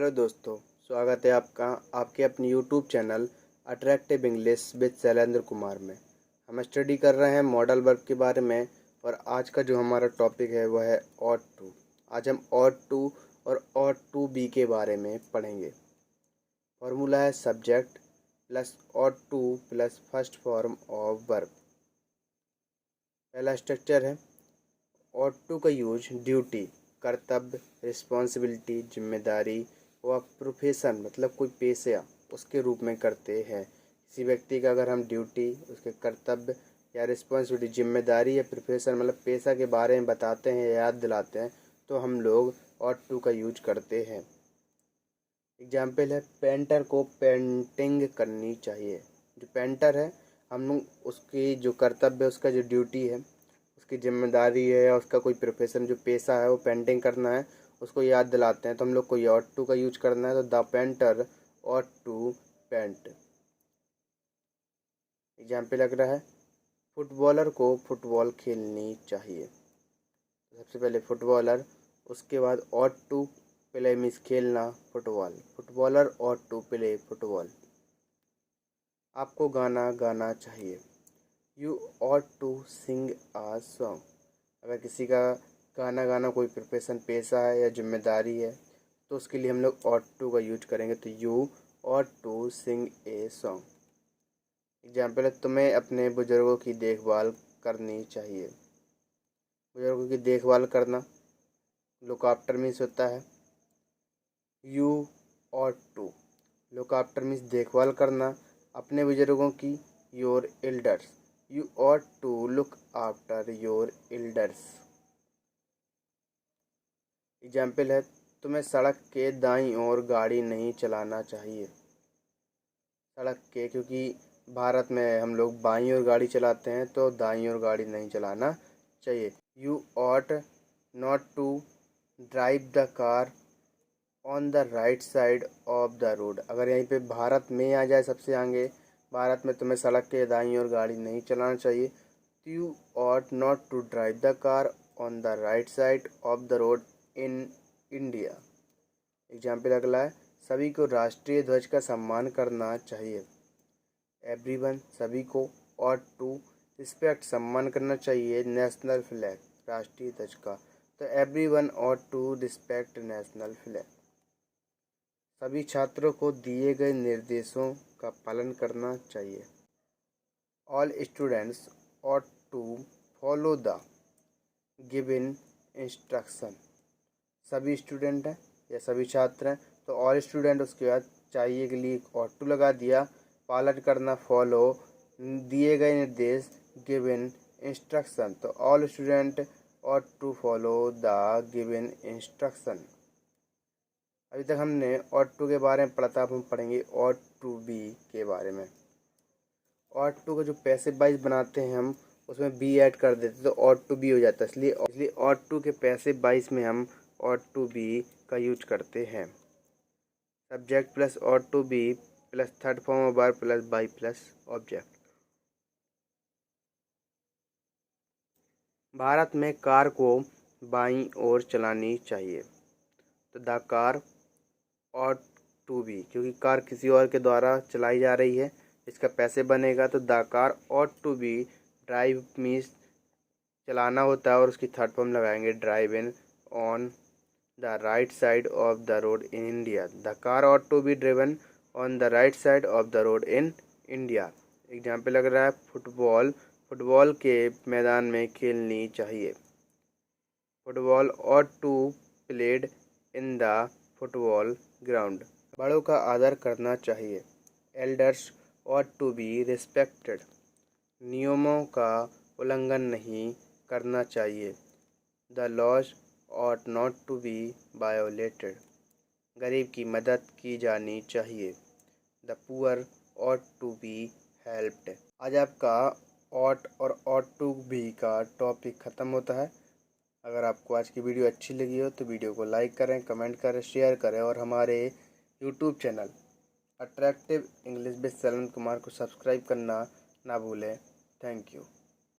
Hello दोस्तों, स्वागत है आपका आपके अपने YouTube channel attractive English with Shailendra Kumar में। हम स्टडी कर रहे हैं मॉडल वर्ब के बारे में और आज का जो हमारा टॉपिक है वह है ऑट टू। आज हम ऑट टू और ऑट टू बी के बारे में पढ़ेंगे। फॉर्मूला है subject plus ought to plus first form of verb. पहला स्ट्रक्चर है ऑट टू का यूज ड्यूटी, कर्तव्य, रिस्पॉन्सिबिलिटी, जिम्मेदारी व प्रोफेशन मतलब कोई पेशा उसके रूप में करते हैं। किसी व्यक्ति का अगर हम ड्यूटी, उसके कर्तव्य या रिस्पॉन्सिबिलिटी, जिम्मेदारी या प्रोफेशन मतलब पेशा के बारे में बताते हैं या याद दिलाते हैं तो हम लोग ऑट टू का यूज करते हैं। एग्जाम्पल है पेंटर को पेंटिंग करनी चाहिए। जो पेंटर है हम लोग उसकी जो कर्तव्य है, उसका जो ड्यूटी है, उसकी जिम्मेदारी है या उसका कोई प्रोफेशन जो पेशा है वो पेंटिंग करना है, उसको याद दिलाते हैं तो हम लोग को ऑट टू का यूज करना है। तो the painter ought to paint. Example लग रहा है फुटबॉलर को फुटबॉल खेलनी चाहिए। सबसे पहले फुटबॉलर, उसके बाद ऑट टू प्ले मीन्स खेलना football, footballer ought to play football. आपको गाना गाना चाहिए। You ought to sing a song. अगर किसी का गाना गाना कोई प्रोफेशन पेशा है या जिम्मेदारी है तो उसके लिए हम लोग ऑट टू का यूज करेंगे। तो you ought to sing a song. Example है तुम्हें अपने बुजुर्गों की देखभाल करनी चाहिए। बुजुर्गों की देखभाल करना लुक आफ्टर मीन्स होता है you ought to. Look after means देखभाल करना अपने बुजुर्गों की, your elders. You ought to look after your elders. Example है तुम्हें सड़क के दाईं ओर गाड़ी नहीं चलाना चाहिए। सड़क के, क्योंकि भारत में हम लोग बाईं ओर गाड़ी चलाते हैं तो दाईं ओर गाड़ी नहीं चलाना चाहिए। You ought not to drive the car on the right side of the road. अगर यहीं पे भारत में आ जाए सबसे आगे, भारत में तुम्हें सड़क के दाईं ओर गाड़ी नहीं चलाना चाहिए। तो you ought not to drive the car on the right side of the road in India. Example अगला है सभी को राष्ट्रीय ध्वज का सम्मान करना चाहिए। एवरीवन सभी को ऑट टू रिस्पेक्ट सम्मान करना चाहिए नेशनल फ्लैग राष्ट्रीय ध्वज का। तो everyone ought to respect national flag. सभी छात्रों को दिए गए निर्देशों का पालन करना चाहिए। All students ought to follow the given instruction. सभी स्टूडेंट हैं या सभी छात्र हैं तो ऑल स्टूडेंट, उसके बाद चाहिए के लिए ऑट टू लगा दिया, पालन करना फॉलो, दिए गए निर्देश गिवन इंस्ट्रक्शन। तो all student ought to follow the given instruction. अभी तक हमने ऑट टू के बारे में पढ़ा था, अब हम पढ़ेंगे ऑट टू बी के बारे में। ऑट टू का जो पैसिव वॉइस बनाते हैं हम उसमें बी ऐड कर देते तो ऑट टू बी हो जाता है। इसलिए ऑट टू के पैसिव वॉइस में हम ऑट टू बी का यूज करते हैं। Subject plus ought to be plus third form of verb plus by plus object. भारत में कार को बाईं ओर चलानी चाहिए। तो the car ought to be, क्योंकि कार किसी और के द्वारा चलाई जा रही है, इसका पैसे बनेगा। तो the car ought to be drive means चलाना होता है और उसकी थर्ड फॉर्म लगाएंगे drive in on the right side of the road in India. The car ought to be driven on the right side of the road in India. Example लग रहा है football, football के मैदान में खेलनी चाहिए। Football ought to played in the football ground. बड़ों का आदर करना चाहिए। Elders ought to be respected. नियमों का उल्लंघन नहीं करना चाहिए। The laws ought not to be violated. गरीब की मदद की जानी चाहिए। The poor ought to be helped. आज आपका ऑट और ऑट टू बी का टॉपिक ख़त्म होता है। अगर आपको आज की वीडियो अच्छी लगी हो तो वीडियो को लाइक करें, कमेंट करें, शेयर करें और हमारे YouTube channel attractive English with Shailendra Kumar को सब्सक्राइब करना ना भूलें। Thank you.